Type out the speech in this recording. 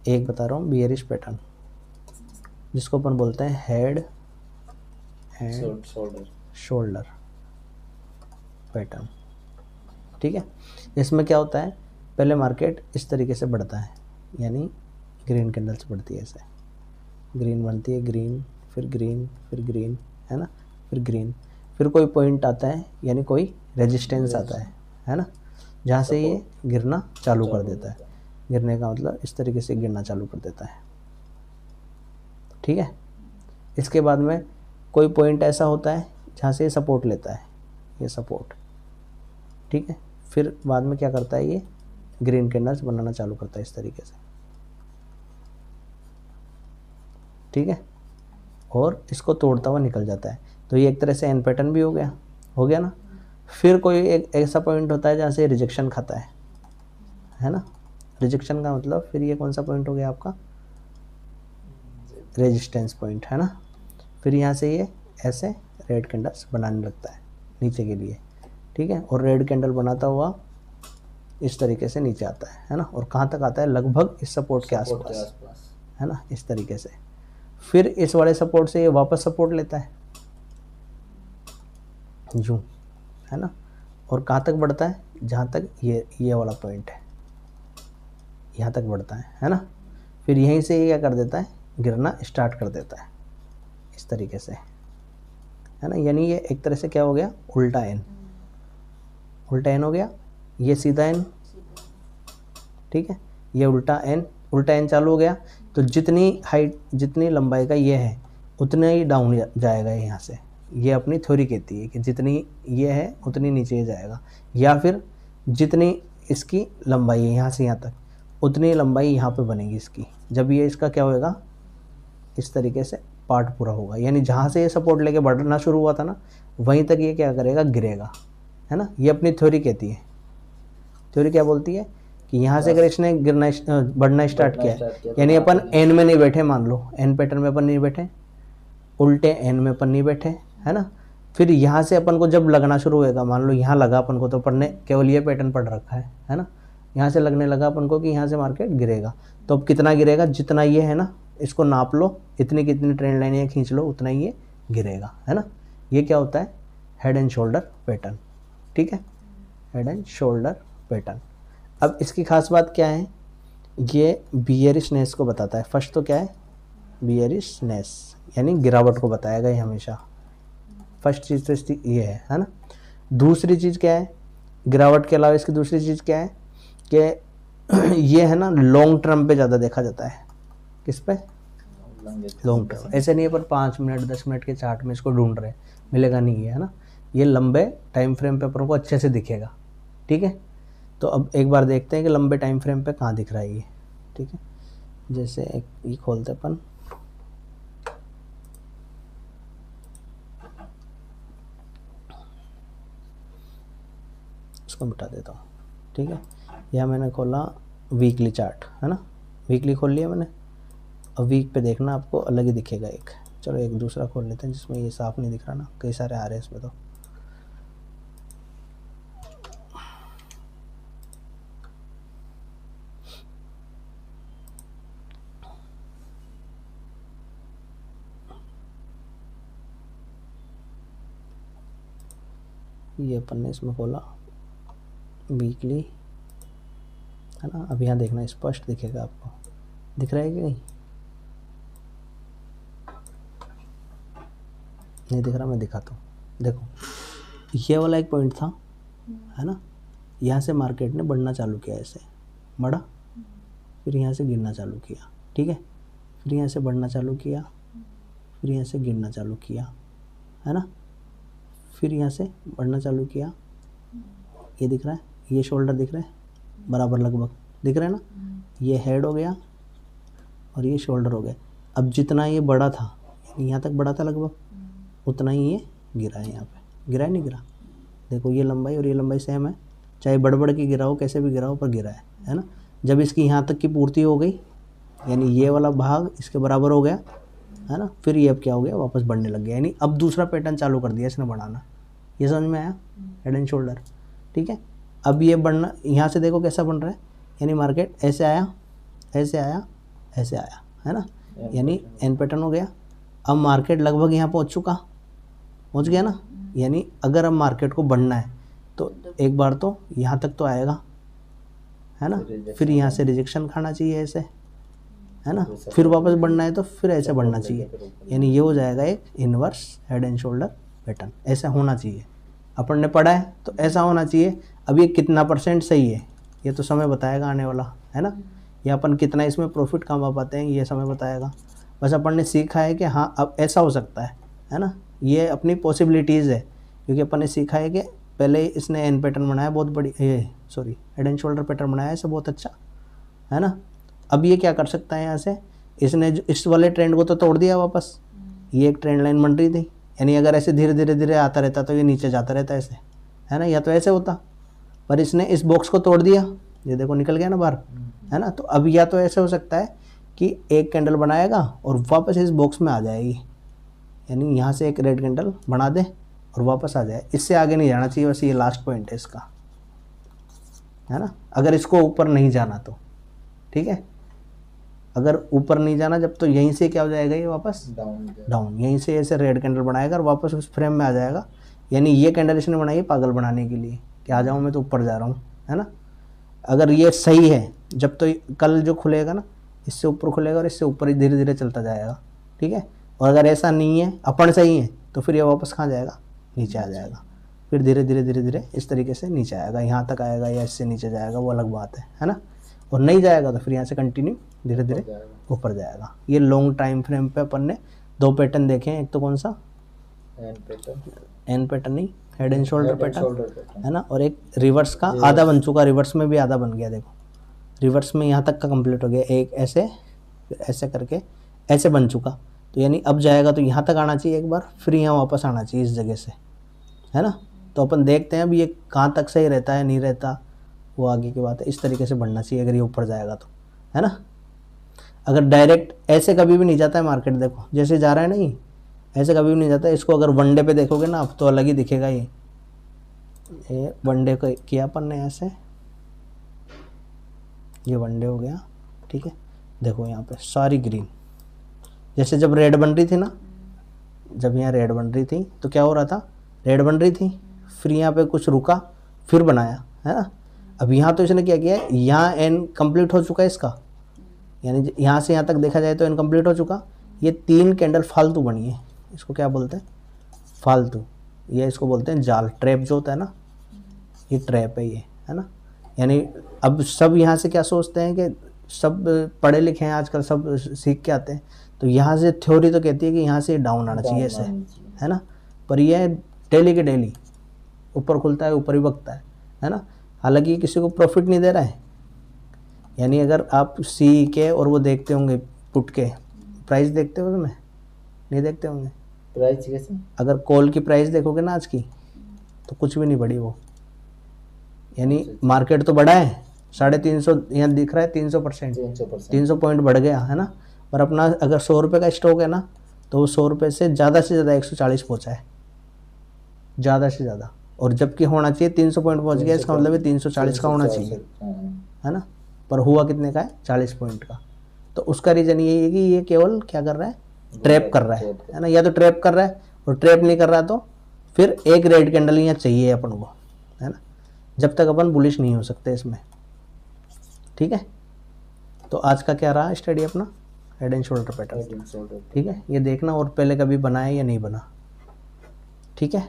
एक बता रहा हूँ बियरिश पैटर्न, जिसको अपन बोलते हैं हेड एंड शोल्डर पैटर्न। ठीक है, इसमें क्या होता है, पहले मार्केट इस तरीके से बढ़ता है, यानी ग्रीन कैंडल्स बढ़ती है, ऐसे ग्रीन बनती है, ग्रीन, फिर ग्रीन, फिर ग्रीन, है ना, फिर ग्रीन, फिर कोई पॉइंट आता है, यानी कोई रेजिस्टेंस आता है ना, जहाँ से ये गिरना चालू कर देता है। गिरने का मतलब इस तरीके से गिरना चालू कर देता है। ठीक है, इसके बाद में कोई पॉइंट ऐसा होता है जहाँ से ये सपोर्ट लेता है, ये सपोर्ट। ठीक है, फिर बाद में क्या करता है, ये ग्रीन कैंडल्स बनाना चालू करता है इस तरीके से। ठीक है, और इसको तोड़ता हुआ निकल जाता है। तो ये एक तरह से एन पैटर्न भी हो गया ना। फिर कोई एक ऐसा पॉइंट होता है जहाँ से रिजेक्शन खाता है ना। रिजेक्शन का मतलब फिर ये कौन सा पॉइंट हो गया आपका, रेजिस्टेंस पॉइंट, है ना। फिर यहाँ से ये ऐसे रेड कैंडल्स बनाने लगता है नीचे के लिए। ठीक है, और रेड कैंडल बनाता हुआ इस तरीके से नीचे आता है ना, और कहाँ तक आता है, लगभग इस सपोर्ट के आसपास, है ना, इस तरीके से। फिर इस वाले सपोर्ट से ये वापस सपोर्ट लेता है यूं, है ना, और कहाँ तक बढ़ता है, जहाँ तक ये वाला पॉइंट है, यहाँ तक बढ़ता है ना। फिर यहीं से ये क्या कर देता है, गिरना स्टार्ट कर देता है इस तरीके से, है ना। यानी ये एक तरह से क्या हो गया, उल्टा एन हो गया, ये सीधा एन। ठीक है, ये उल्टा एन चालू हो गया। तो जितनी हाइट, जितनी लंबाई का ये है, उतना ही डाउन जाएगा यहाँ से। ये अपनी थ्योरी कहती है कि जितनी ये है उतनी नीचे जाएगा, या फिर जितनी इसकी लंबाई है यहाँ से यहाँ तक, उतनी लंबाई यहाँ पे बनेगी इसकी। जब ये इसका क्या होएगा, इस तरीके से पार्ट पूरा होगा, यानी जहाँ से ये सपोर्ट लेके बढ़ना शुरू हुआ था ना, वहीं तक ये क्या करेगा, गिरेगा, है ना। ये अपनी थ्योरी कहती है। थ्योरी क्या बोलती है कि यहाँ से अगर इसने बढ़ना स्टार्ट किया, यानी अपन एन में नहीं बैठे, मान लो एन पैटर्न में अपन नहीं बैठे, उल्टे एन में अपन नहीं बैठे, है ना। फिर यहाँ से अपन को जब लगना शुरू होएगा, मान लो यहाँ लगा अपन को, तो अपन ने केवल ये पैटर्न पढ़ रखा है ना। यहाँ से लगने लगा अपन को कि यहाँ से मार्केट गिरेगा, तो अब कितना गिरेगा, जितना ये है ना, इसको नाप लो, इतनी कितनी ट्रेंड लाइन खींच लो, उतना ही ये गिरेगा, है ना। ये क्या होता है, हेड एंड शोल्डर पैटर्न। ठीक है, हेड एंड शोल्डर पैटर्न। अब इसकी खास बात क्या है, ये बियरिशनेस को बताता है। फर्स्ट तो क्या है, बियरिशनेस यानी गिरावट को बताएगा ये हमेशा। फर्स्ट चीज़ तो इसकी ये है ना। दूसरी चीज़ क्या है, गिरावट के अलावा इसकी दूसरी चीज़ क्या है कि ये है ना, लॉन्ग टर्म पे ज़्यादा देखा जाता है। किस पे, लॉन्ग टर्म। ऐसे नहीं अपन 5 मिनट 10 मिनट के चार्ट में इसको ढूंढ रहे, मिलेगा नहीं, है ना। ये लंबे टाइम फ्रेम पे अपन को अच्छे से दिखेगा। ठीक है, तो अब एक बार देखते हैं कि लंबे टाइम फ्रेम पे कहाँ दिख रहा है ये। ठीक है, जैसे एक ये खोलते अपन, इसको मिटा देता हूँ। ठीक है, यह मैंने खोला वीकली चार्ट, है ना, वीकली खोल लिया मैंने। अब वीक पे देखना आपको अलग ही दिखेगा एक। चलो एक दूसरा खोल लेते हैं जिसमें ये साफ नहीं दिख रहा ना, कई सारे आ रहे हैं इसमें। तो ये अपन ने इसमें खोला वीकली, है ना। अब यहाँ देखना स्पष्ट दिखेगा आपको, दिख रहा है कि नहीं दिख रहा, मैं दिखाता हूँ। देखो ये वाला एक पॉइंट था, है ना, यहाँ से मार्केट ने बढ़ना चालू किया, ऐसे बढ़ा, फिर यहाँ से गिरना चालू किया। ठीक है, फिर यहाँ से बढ़ना चालू किया, फिर यहाँ से गिरना चालू किया, है ना, फिर यहाँ से बढ़ना चालू किया। ये दिख रहा है, ये शोल्डर दिख रहा है, बराबर लगभग दिख रहा है ना। ये हेड हो गया और ये शोल्डर हो गया। अब जितना ये बड़ा था, यहाँ तक बड़ा था लगभग, उतना ही ये गिरा है। यहाँ पे गिरा है, नहीं गिरा, देखो ये लंबाई और ये लंबाई सेम है, चाहे बढ़ के गिराओ, कैसे भी गिराओ, पर गिरा है ना। जब इसकी यहाँ तक की पूर्ति हो गई, यानी ये वाला भाग इसके बराबर हो गया, है ना, फिर ये अब क्या हो गया, वापस बढ़ने लग गया, यानी अब दूसरा पैटर्न चालू कर दिया इसने बढ़ाना। ये समझ में आया, हेड एंड शोल्डर। ठीक है, अब ये बढ़ना, यहाँ से देखो कैसा बन रहा है, यानी मार्केट ऐसे आया, ऐसे आया, ऐसे आया, है ना, यानी एन पैटर्न हो गया। अब मार्केट लगभग यहाँ पहुँच गया ना, यानी अगर अब मार्केट को बढ़ना है तो एक बार तो यहाँ तक तो आएगा, है ना, फिर यहाँ से रिजेक्शन खाना चाहिए ऐसे, है ना, फिर वापस बढ़ना है तो फिर ऐसे बढ़ना चाहिए, यानी ये हो जाएगा एक inverse head and shoulder pattern. ऐसा होना चाहिए, अपन ने पढ़ा है तो ऐसा होना चाहिए। अब ये कितना % सही है ये तो समय बताएगा आने वाला, है ना, या अपन कितना इसमें प्रॉफिट कमा पाते हैं ये समय बताएगा। बस अपन ने सीखा है कि हाँ अब ऐसा हो सकता है ना, ये अपनी पॉसिबिलिटीज़ है, क्योंकि अपन ने सीखा है कि पहले इसने एन पैटर्न बनाया बहुत बड़ी, हेड एंड शोल्डर पैटर्न बनाया इसे बहुत अच्छा, है ना। अब ये क्या कर सकता है यहाँ से, इसने जो इस वाले ट्रेंड को तो तोड़ दिया वापस, ये एक ट्रेंड लाइन बन रही थी, यानी अगर ऐसे धीरे धीरे धीरे आता रहता तो ये नीचे जाता रहता ऐसे, है ना, या तो ऐसे होता, पर इसने इस बॉक्स को तोड़ दिया, ये देखो निकल गया ना बाहर, है ना। तो अब या तो ऐसे हो सकता है कि एक कैंडल बनाएगा और वापस इस बॉक्स में आ जाएगी, यानी यहाँ से एक रेड कैंडल बना दे और वापस आ जाए, इससे आगे नहीं जाना चाहिए, बस ये लास्ट पॉइंट है इसका, है ना। अगर इसको ऊपर नहीं जाना तो ठीक है, अगर ऊपर नहीं जाना जब तो यहीं से क्या हो जाएगा ये वापस डाउन, यहीं से ऐसे रेड कैंडल बनाएगा और वापस उस फ्रेम में आ जाएगा, यानी ये कैंडल इसने बनाई है पागल बनाने के लिए कि आ जाऊँ मैं तो ऊपर जा रहा हूँ, है ना। अगर ये सही है जब तो कल जो खुलेगा ना इससे ऊपर खुलेगा और इससे ऊपर ही धीरे धीरे चलता जाएगा, ठीक है। और अगर ऐसा नहीं है अपन सही है तो फिर ये वापस कहाँ जाएगा, नीचे आ जाएगा, फिर धीरे धीरे धीरे धीरे इस तरीके से नीचे आएगा, यहाँ तक आएगा या इससे नीचे जाएगा वो अलग बात है ना। और नहीं जाएगा तो फिर यहाँ से कंटिन्यू धीरे धीरे ऊपर जाएगा। ये लॉन्ग टाइम फ्रेम पे अपन ने 2 पैटर्न देखे हैं, एक तो कौन सा एन पैटर्न नहीं, हेड एंड शोल्डर पैटर्न, है ना, और एक रिवर्स का आधा बन चुका, रिवर्स में भी आधा बन गया, देखो रिवर्स में यहाँ तक का कंप्लीट हो गया, एक ऐसे फिर ऐसे करके ऐसे बन चुका, तो यानी अब जाएगा तो यहाँ तक आना चाहिए एक बार, फिर यहाँ वापस आना चाहिए इस जगह से, है ना। तो अपन देखते हैं अब ये कहाँ तक सही रहता है नहीं रहता, वो आगे की बात है। इस तरीके से बढ़ना चाहिए अगर ये ऊपर जाएगा तो, है ना। अगर डायरेक्ट ऐसे कभी भी नहीं जाता है मार्केट, देखो जैसे जा रहा है नहीं ऐसे कभी भी नहीं जाता है। इसको अगर वनडे पे देखोगे ना अब तो अलग ही दिखेगा। ये वनडे को किया अपन ने ऐसे, ये वनडे हो गया, ठीक है। देखो यहाँ पे सारी ग्रीन, जैसे जब रेड बन रही थी ना, जब यहाँ रेड बन रही थी तो क्या हो रहा था, रेड बन रही थी फिर यहाँ पे कुछ रुका फिर बनाया, है ना। अब यहाँ तो इसने क्या किया है, यहाँ एन कंप्लीट हो चुका है इसका, यानी यहाँ से यहाँ तक देखा जाए तो एन कंप्लीट हो चुका। ये 3 कैंडल फालतू बनी है, इसको क्या बोलते हैं फालतू, ये इसको बोलते हैं जाल, ट्रैप जो होता है ना, ये ट्रैप है ये, है ना। यानी अब सब यहाँ से क्या सोचते हैं कि सब पढ़े लिखे हैं आजकल, सब सीख के आते हैं, तो यहाँ से थ्योरी तो कहती है कि यहाँ से डाउन आना चाहिए ऐसे, है ना। पर ये डेली के डेली ऊपर खुलता है ऊपर ही बकता है ना। हालांकि किसी को प्रॉफिट नहीं दे रहा है, यानी अगर आप सी के और वो देखते होंगे पुट के प्राइस देखते हो, तुम्हें नहीं देखते होंगे प्राइस कैसे, अगर कॉल की प्राइस देखोगे ना आज की तो कुछ भी नहीं बढ़ी वो, यानी मार्केट तो बढ़ा है 350, यहाँ दिख रहा है 300%, 300 पॉइंट बढ़ गया, है ना। पर अपना अगर 100 रुपये का स्टॉक है ना तो वो 100 रुपये से ज़्यादा 140 पहुँचा है, ज़्यादा से ज़्यादा, और जबकि होना चाहिए 300 पॉइंट पहुँच गया, इसका मतलब 340 का होना चाहिए, है ना। पर हुआ कितने का है, 40 पॉइंट का। तो उसका रीज़न यही है कि ये केवल क्या कर रहा है, ट्रैप कर रहा है ना। या तो ट्रैप कर रहा है, और ट्रैप नहीं कर रहा तो फिर एक रेड कैंडल यहाँ चाहिए अपन को, है ना, जब तक अपन बुलिश नहीं हो सकते इसमें, ठीक है। तो आज का क्या रहा स्टडी अपना, हेड एंड शोल्डर पैटर्न, ठीक है। ये देखना और पहले कभी बना है या नहीं बना, ठीक है।